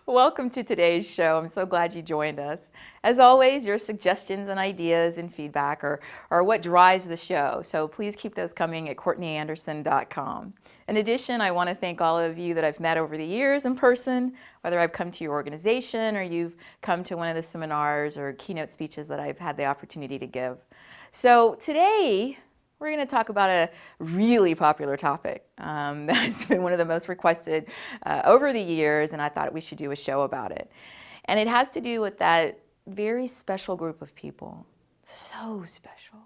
Welcome to today's show. I'm so glad you joined us. As always, your suggestions and ideas and feedback are what drives the show, so please keep those coming at CourtneyAnderson.com. In addition, I want to thank all of you that I've met over the years in person, whether I've come to your organization or you've come to one of the seminars or keynote speeches that I've had the opportunity to give. So today, we're going to talk about a really popular topic that's been one of the most requested over the years, and I thought we should do a show about it. And it has to do with that very special group of people, so special,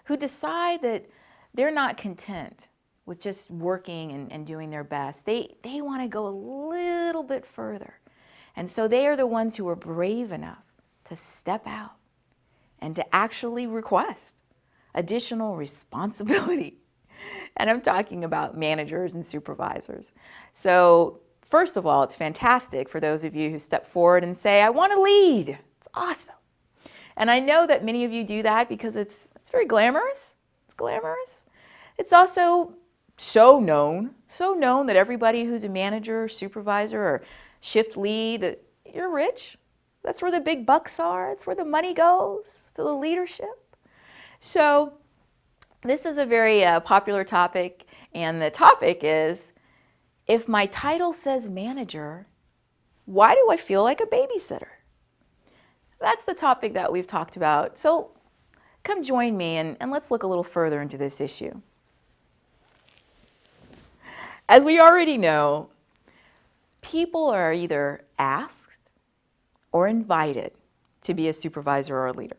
who decide that they're not content with just working and doing their best. They want to go a little bit further. And so they are the ones who are brave enough to step out and to actually request additional responsibility. And I'm talking about managers and supervisors. So first of all, it's fantastic for those of you who step forward and say, I want to lead. It's awesome. And I know that many of you do that because it's very glamorous. It's glamorous. It's also so known that everybody who's a manager, supervisor, or shift lead, that you're rich. That's where the big bucks are. It's where the money goes, to the leadership. So this is a very popular topic, and the topic is, if my title says manager, why do I feel like a babysitter? That's the topic that we've talked about. So come join me and let's look a little further into this issue. As we already know, people are either asked or invited to be a supervisor or a leader.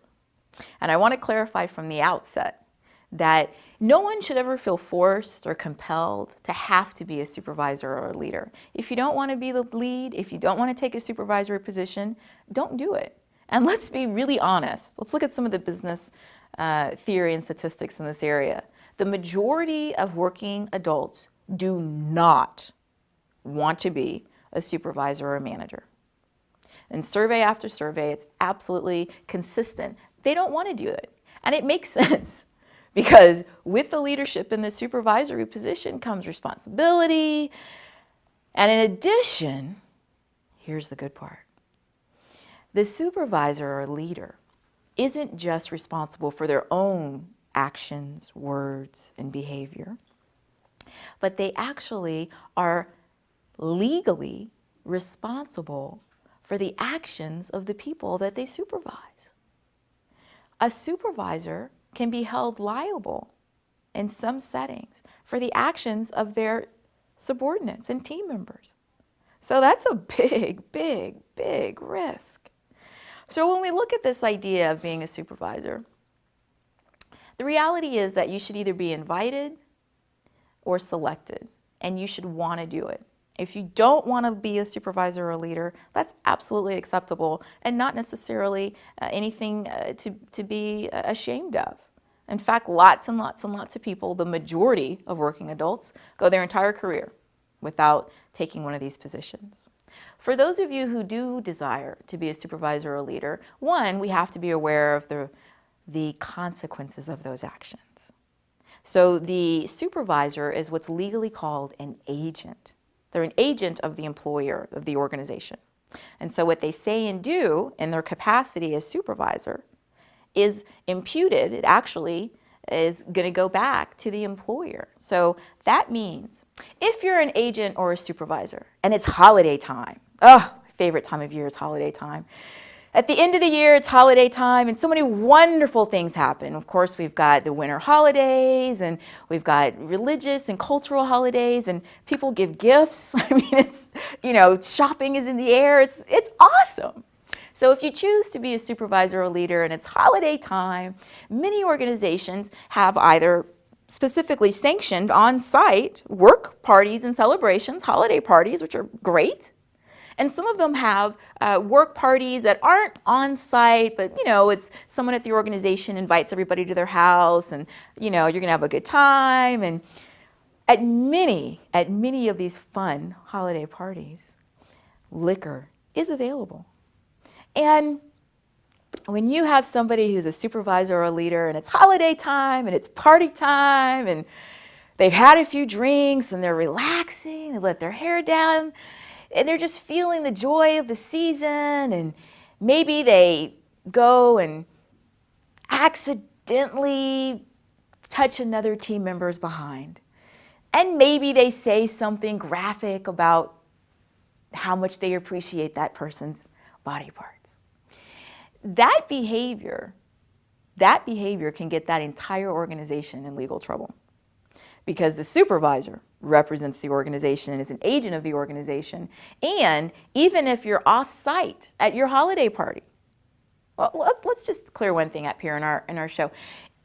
And I want to clarify from the outset that no one should ever feel forced or compelled to have to be a supervisor or a leader. If you don't want to be the lead, if you don't want to take a supervisory position, don't do it. And let's be really honest. Let's look at some of the business theory and statistics in this area. The majority of working adults do not want to be a supervisor or a manager. And survey after survey, it's absolutely consistent. They don't want to do it. And it makes sense because with the leadership in the supervisory position comes responsibility. And in addition, here's the good part. The supervisor or leader isn't just responsible for their own actions, words, and behavior, but they actually are legally responsible for the actions of the people that they supervise. A supervisor can be held liable in some settings for the actions of their subordinates and team members. So that's a big, big, big risk. So when we look at this idea of being a supervisor, the reality is that you should either be invited or selected, and you should want to do it. If you don't want to be a supervisor or a leader, that's absolutely acceptable and not necessarily anything to be ashamed of. In fact, lots and lots and lots of people, the majority of working adults, go their entire career without taking one of these positions. For those of you who do desire to be a supervisor or a leader, one, we have to be aware of the consequences of those actions. So the supervisor is what's legally called an agent. They're an agent of the employer, of the organization. And so what they say and do in their capacity as supervisor is imputed. It actually is going to go back to the employer. So that means if you're an agent or a supervisor and it's holiday time, my favorite time of year is holiday time. At the end of the year, it's holiday time, and so many wonderful things happen. Of course, we've got the winter holidays, and we've got religious and cultural holidays, and people give gifts. I mean, it's, shopping is in the air. It's awesome. So if you choose to be a supervisor or leader and it's holiday time, many organizations have either specifically sanctioned on-site work parties and celebrations, holiday parties, which are great. And some of them have work parties that aren't on site, but it's someone at the organization invites everybody to their house, and you're going to have a good time. And at many of these fun holiday parties, liquor is available. And when you have somebody who's a supervisor or a leader, and it's holiday time and it's party time, and they've had a few drinks and they're relaxing, they let their hair down, and they're just feeling the joy of the season, and maybe they go and accidentally touch another team member's behind. And maybe they say something graphic about how much they appreciate that person's body parts. That behavior can get that entire organization in legal trouble, because the supervisor represents the organization and is an agent of the organization. And even if you're off-site at your holiday party, well, let's just clear one thing up here in our show.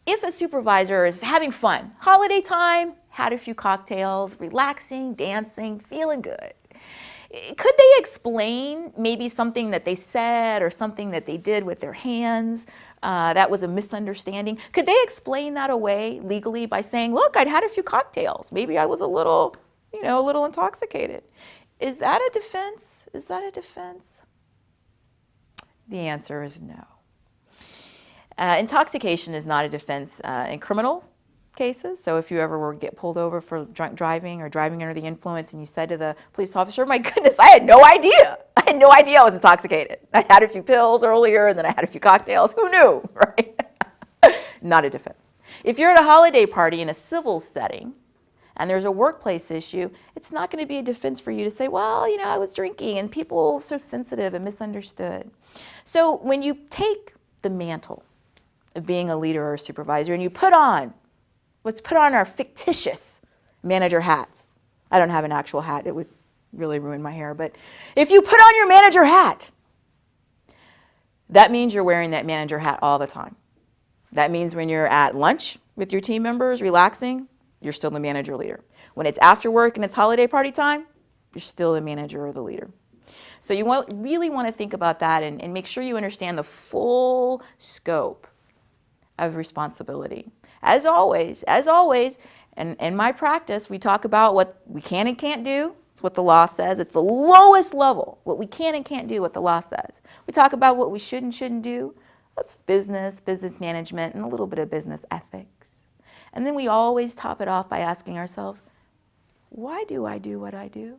If a supervisor is having fun, holiday time, had a few cocktails, relaxing, dancing, feeling good, could they explain maybe something that they said or something that they did with their hands that was a misunderstanding? Could they explain that away legally by saying, look, I'd had a few cocktails. Maybe I was a little intoxicated. Is that a defense? Is that a defense? The answer is no. Intoxication is not a defense in criminal cases. So if you ever were to get pulled over for drunk driving or driving under the influence and you said to the police officer, my goodness, I had no idea. I had no idea I was intoxicated. I had a few pills earlier and then I had a few cocktails. Who knew, right? Not a defense. If you're at a holiday party in a civil setting and there's a workplace issue, it's not going to be a defense for you to say, well, I was drinking and people were so sensitive and misunderstood. So when you take the mantle of being a leader or a supervisor and you let's put on our fictitious manager hats. I don't have an actual hat. It would really ruin my hair. But if you put on your manager hat, that means you're wearing that manager hat all the time. That means when you're at lunch with your team members, relaxing, you're still the manager leader. When it's after work and it's holiday party time, you're still the manager or the leader. So you really want to think about that and make sure you understand the full scope of responsibility. As always, and in my practice, we talk about what we can and can't do. It's what the law says. It's the lowest level, what we can and can't do, what the law says. We talk about what we should and shouldn't do. That's business management, and a little bit of business ethics. And then we always top it off by asking ourselves, why do I do what I do?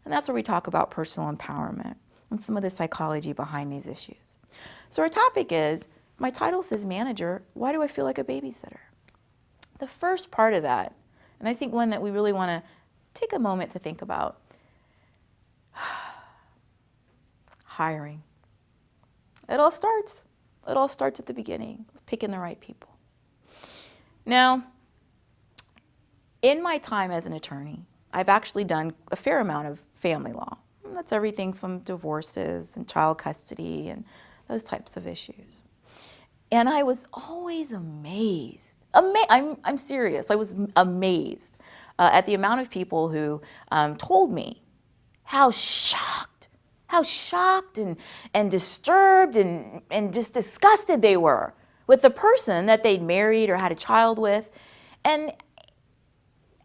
And that's where we talk about personal empowerment and some of the psychology behind these issues. So our topic is, my title says manager, why do I feel like a babysitter? The first part of that, and I think one that we really want to take a moment to think about, hiring. It all starts at the beginning, with picking the right people. Now, in my time as an attorney, I've actually done a fair amount of family law. And that's everything from divorces and child custody and those types of issues. And I was always amazed. I'm serious. I was amazed at the amount of people who told me how shocked and disturbed and just disgusted they were with the person that they'd married or had a child with. And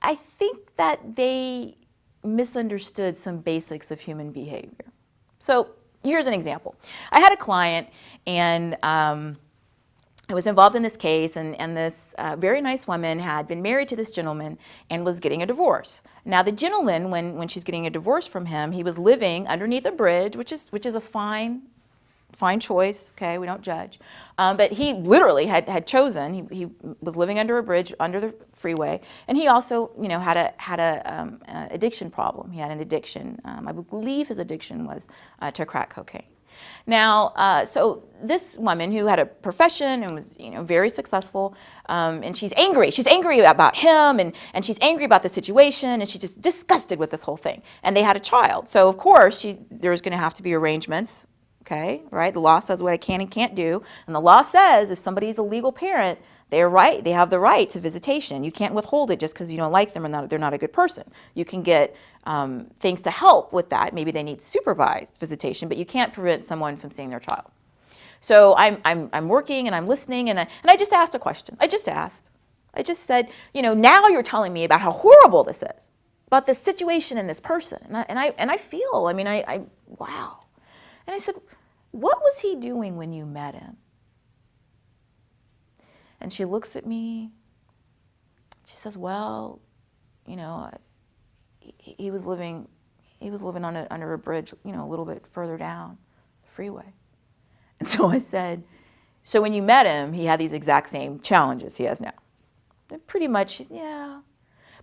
I think that they misunderstood some basics of human behavior. So here's an example. I had a client, and I was involved in this case, and this very nice woman had been married to this gentleman and was getting a divorce. Now the gentleman, when she's getting a divorce from him, he was living underneath a bridge, which is a fine choice, okay, we don't judge. But he literally had chosen, he was living under a bridge, under the freeway, and he also, had a addiction problem. He had an addiction. I believe his addiction was to crack cocaine. Now, so this woman who had a profession and was, very successful, and she's angry. She's angry about him, and she's angry about the situation, and she's just disgusted with this whole thing. And they had a child. So, of course, there's going to have to be arrangements, okay, right? The law says what I can and can't do. And the law says if somebody's a legal parent, they have the right to visitation. You can't withhold it just because you don't like them or they're not a good person. You can get things to help with that. Maybe they need supervised visitation, but you can't prevent someone from seeing their child. So I'm working and I'm listening, and I just asked a question. I just said, now you're telling me about how horrible this is, about this situation and this person, and I feel, wow. And I said, what was he doing when you met him? And she looks at me, she says, well, he was living he was living under a bridge, you know, a little bit further down the freeway. And so I said, so when you met him, he had these exact same challenges he has now. And pretty much, yeah.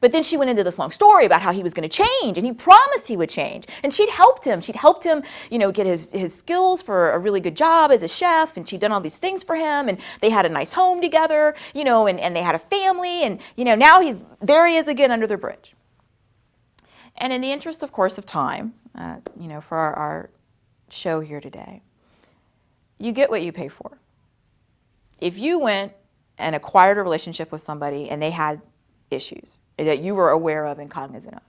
But then she went into this long story about how he was going to change, and he promised he would change. And she'd helped him. She'd helped him, you know, get his skills for a really good job as a chef, and she'd done all these things for him, and they had a nice home together, you know, and they had a family, and, you know, now there he is again under the bridge. And in the interest, of course, of time, you know, for our show here today, you get what you pay for. If you went and acquired a relationship with somebody and they had issues that you were aware of and cognizant of,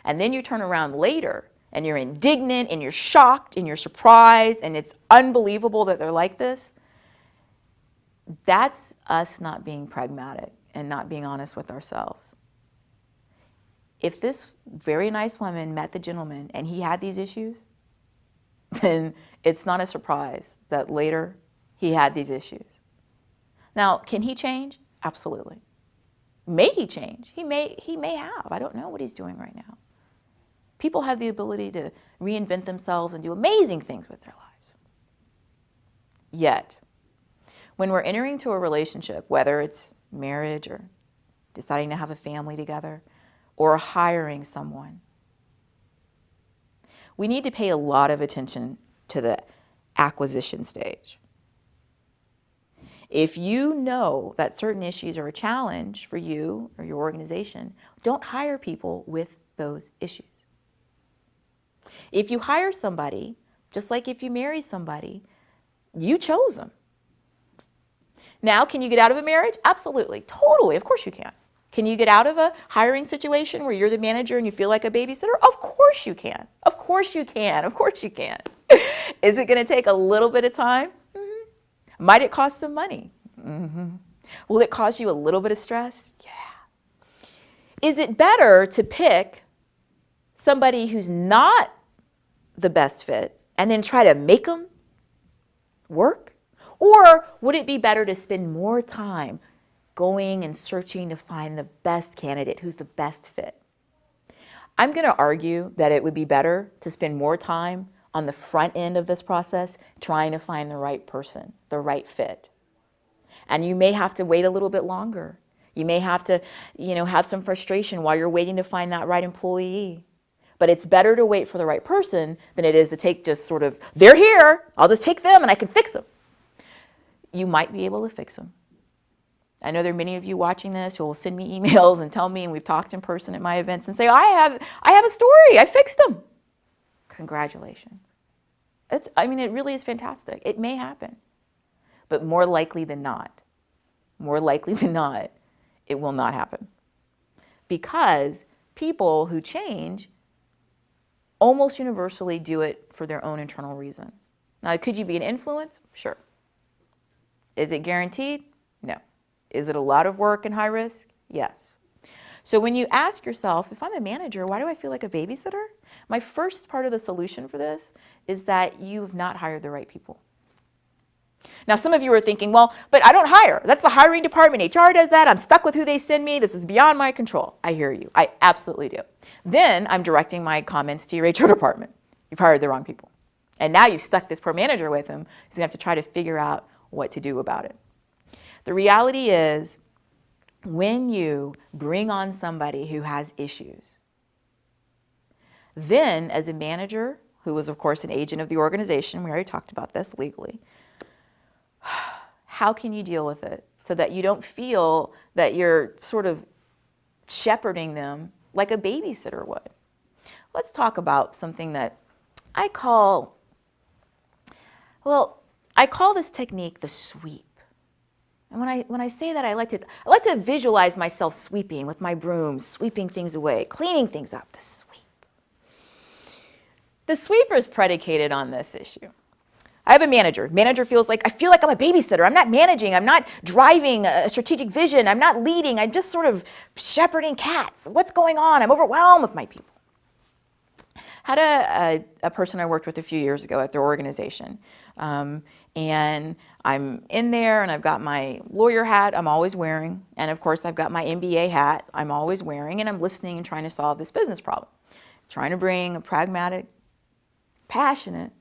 and then you turn around later and you're indignant and you're shocked and you're surprised and it's unbelievable that they're like this, that's us not being pragmatic and not being honest with ourselves. If this very nice woman met the gentleman and he had these issues, then it's not a surprise that later he had these issues. Now, can he change? Absolutely. May he change? He may have. I don't know what he's doing right now. People have the ability to reinvent themselves and do amazing things with their lives. Yet, when we're entering into a relationship, whether it's marriage or deciding to have a family together or hiring someone, we need to pay a lot of attention to the acquisition stage. If you know that certain issues are a challenge for you or your organization, don't hire people with those issues. If you hire somebody, just like if you marry somebody, you chose them. Now, can you get out of a marriage? Absolutely, totally, of course you can. Can you get out of a hiring situation where you're the manager and you feel like a babysitter? Of course you can. Of course you can. Of course you can. Is it going to take a little bit of time? Mm-hmm. Might it cost some money? Mm-hmm. Will it cause you a little bit of stress? Yeah. Is it better to pick somebody who's not the best fit and then try to make them work? Or would it be better to spend more time going and searching to find the best candidate who's the best fit? I'm going to argue that it would be better to spend more time on the front end of this process trying to find the right person, the right fit. And you may have to wait a little bit longer. You may have to, have some frustration while you're waiting to find that right employee. But it's better to wait for the right person than it is to take just sort of, they're here, I'll just take them and I can fix them. You might be able to fix them. I know there are many of you watching this who will send me emails and tell me, and we've talked in person at my events, and say, I have a story, I fixed them. Congratulations. It really is fantastic. It may happen. But more likely than not, it will not happen. Because people who change almost universally do it for their own internal reasons. Now, could you be an influence? Sure. Is it guaranteed? No. Is it a lot of work and high risk? Yes. So when you ask yourself, if I'm a manager, why do I feel like a babysitter? My first part of the solution for this is that you've not hired the right people. Now, some of you are thinking, well, but I don't hire. That's the hiring department. HR does that. I'm stuck with who they send me. This is beyond my control. I hear you. I absolutely do. Then I'm directing my comments to your HR department. You've hired the wrong people. And now you've stuck this poor manager with him. He's going to have to try to figure out what to do about it. The reality is, when you bring on somebody who has issues, then as a manager, who is of course an agent of the organization, we already talked about this legally, how can you deal with it so that you don't feel that you're sort of shepherding them like a babysitter would? Let's talk about something that I call this technique the sweep. And when I say that, I like to visualize myself sweeping with my broom, sweeping things away, cleaning things up, the sweep. The sweeper is predicated on this issue. I have a manager. Manager feels like, I feel like I'm a babysitter. I'm not managing. I'm not driving a strategic vision. I'm not leading. I'm just sort of shepherding cats. What's going on? I'm overwhelmed with my people. Had a person I worked with a few years ago at their organization. And I'm in there and I've got my lawyer hat I'm always wearing. And of course I've got my MBA hat I'm always wearing, and I'm listening and trying to solve this business problem. trying to bring a pragmatic, passionate,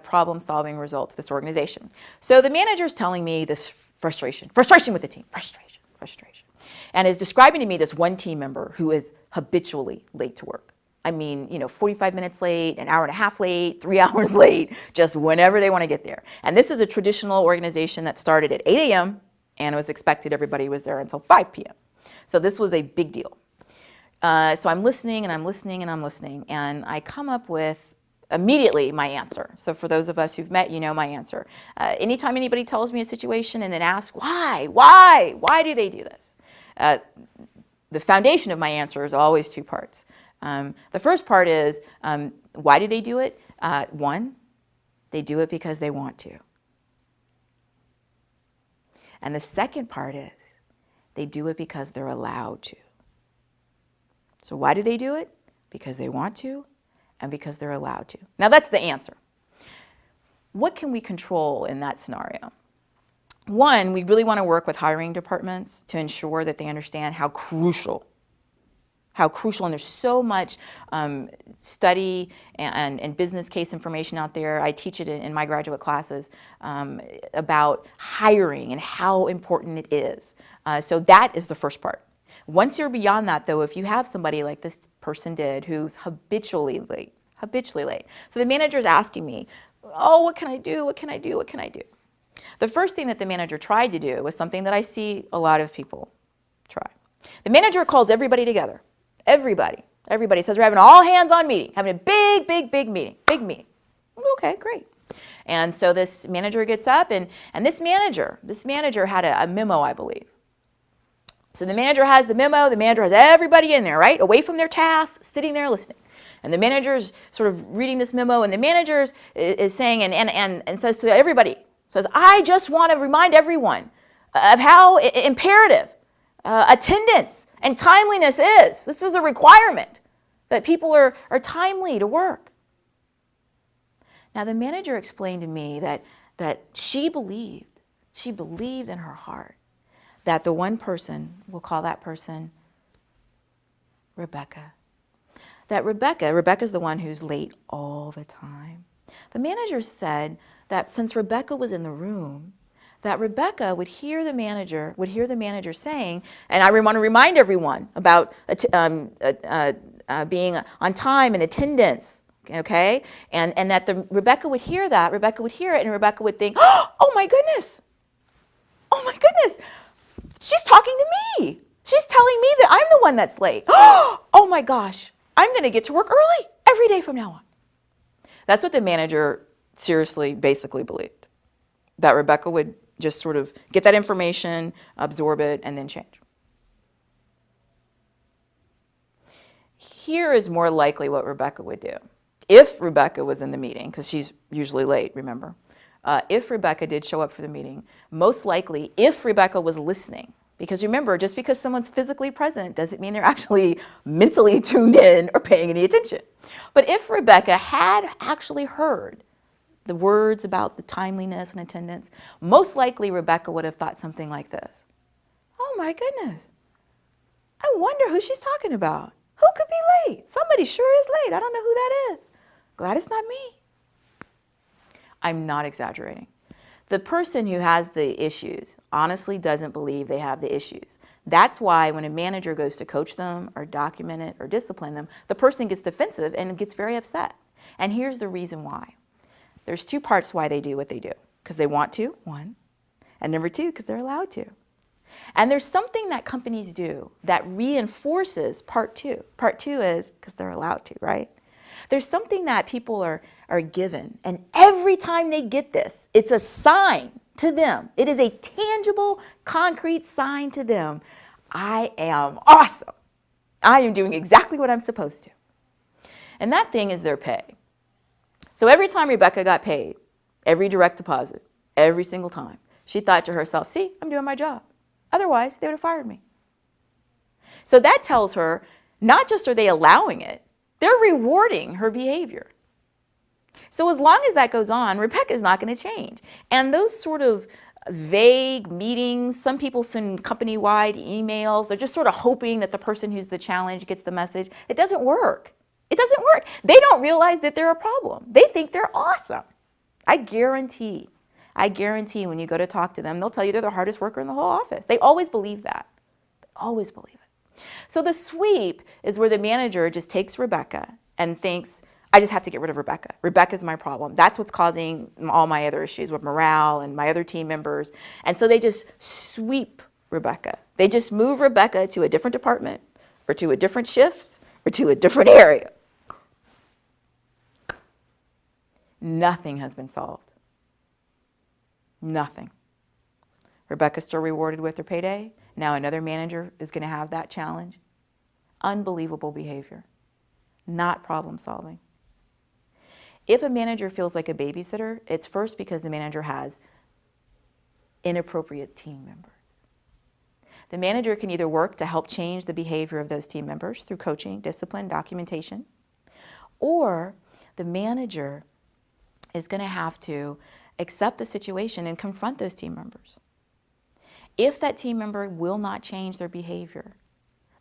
problem-solving result to this organization. So the manager's telling me this frustration with the team, frustration, and is describing to me this one team member who is habitually late to work. I mean, 45 minutes late, an hour and a half late, 3 hours late, just whenever they want to get there. And this is a traditional organization that started at 8 a.m. and it was expected everybody was there until 5 p.m. So this was a big deal. So I'm listening and I'm listening and I'm listening, and I come up with immediately my answer. So for those of us who've met, you know my answer. Anytime anybody tells me a situation and then asks, why do they do this? The foundation of my answer is always two parts. The first part is, why do they do it? One, they do it because they want to. And the second part is, they do it because they're allowed to. So why do they do it? Because they want to and because they're allowed to. Now that's the answer. What can we control in that scenario? One, we really want to work with hiring departments to ensure that they understand how crucial, and there's so much study and business case information out there. I teach it in my graduate classes about hiring and how important it is. So that is the first part. Once you're beyond that, though, if you have somebody like this person did who's habitually late. So the manager is asking me, oh, what can I do? What can I do? What can I do? The first thing that the manager tried to do was something that I see a lot of people try. The manager calls everybody together. Everybody says we're having an all hands on meeting, having a big meeting. Okay, great. And so this manager gets up, and this manager had a memo, I believe. So the manager has the memo, the manager has everybody in there, right? Away from their tasks, sitting there listening. And the manager's sort of reading this memo, and the manager is saying, and says to everybody, I just want to remind everyone of how imperative attendance and timeliness is. This is a requirement that people are timely to work. Now the manager explained to me that she believed in her heart that the one person, we'll call that person Rebecca. That Rebecca's the one who's late all the time. The manager said that since Rebecca was in the room, that Rebecca would hear the manager saying, and I want to remind everyone about being on time and attendance, okay? And that Rebecca would hear it, and Rebecca would think, oh my goodness, she's talking to me. She's telling me that I'm the one that's late. Oh my gosh, I'm going to get to work early every day from now on. That's what the manager seriously, basically believed, that Rebecca would just sort of get that information, absorb it, and then change. Here is more likely what Rebecca would do. If Rebecca was in the meeting, because she's usually late, remember. If Rebecca did show up for the meeting, most likely if Rebecca was listening, because remember, just because someone's physically present doesn't mean they're actually mentally tuned in or paying any attention. But if Rebecca had actually heard the words about the timeliness and attendance, most likely Rebecca would have thought something like this. Oh my goodness, I wonder who she's talking about. Who could be late? Somebody sure is late. I don't know who that is. Glad it's not me. I'm not exaggerating. The person who has the issues honestly doesn't believe they have the issues. That's why when a manager goes to coach them or document it or discipline them, the person gets defensive and gets very upset. And here's the reason why. There's two parts why they do what they do. Because they want to, one, and number two, because they're allowed to. And there's something that companies do that reinforces part two. Part two is because they're allowed to, right? There's something that people are given, and every time they get this, it's a sign to them. It is a tangible, concrete sign to them. I am awesome. I am doing exactly what I'm supposed to. And that thing is their pay. So every time Rebecca got paid, every direct deposit, every single time, she thought to herself, see, I'm doing my job. Otherwise, they would have fired me. So that tells her, not just are they allowing it, they're rewarding her behavior. So as long as that goes on, Rebecca's not going to change. And those sort of vague meetings, some people send company-wide emails, they're just sort of hoping that the person who's the challenge gets the message. It doesn't work. It doesn't work. They don't realize that they're a problem. They think they're awesome. I guarantee when you go to talk to them, they'll tell you they're the hardest worker in the whole office. They always believe that. They always believe it. So the sweep is where the manager just takes Rebecca and thinks, I just have to get rid of Rebecca. Rebecca's my problem. That's what's causing all my other issues with morale and my other team members. And so they just sweep Rebecca. They just move Rebecca to a different department or to a different shift or to a different area. Nothing has been solved. Nothing. Rebecca's still rewarded with her payday. Now another manager is going to have that challenge. Unbelievable behavior. Not problem solving. If a manager feels like a babysitter, it's first because the manager has inappropriate team members. The manager can either work to help change the behavior of those team members through coaching, discipline, documentation, or the manager is going to have to accept the situation and confront those team members. If that team member will not change their behavior,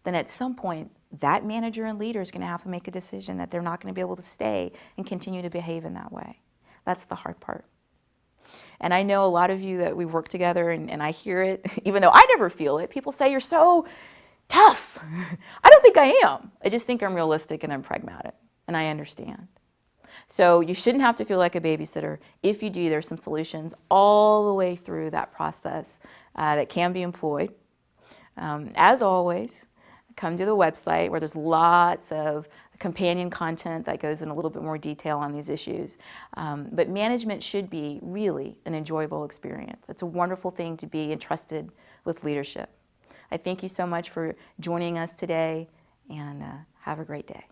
then at some point, that manager and leader is going to have to make a decision that they're not going to be able to stay and continue to behave in that way. That's the hard part. And I know a lot of you that we work together, and I hear it, even though I never feel it. People say, you're so tough. I don't think I am. I just think I'm realistic and I'm pragmatic, and I understand. So you shouldn't have to feel like a babysitter. If you do, there's some solutions all the way through that process that can be employed. As always, come to the website where there's lots of companion content that goes in a little bit more detail on these issues. But management should be really an enjoyable experience. It's a wonderful thing to be entrusted with leadership. I thank you so much for joining us today, and have a great day.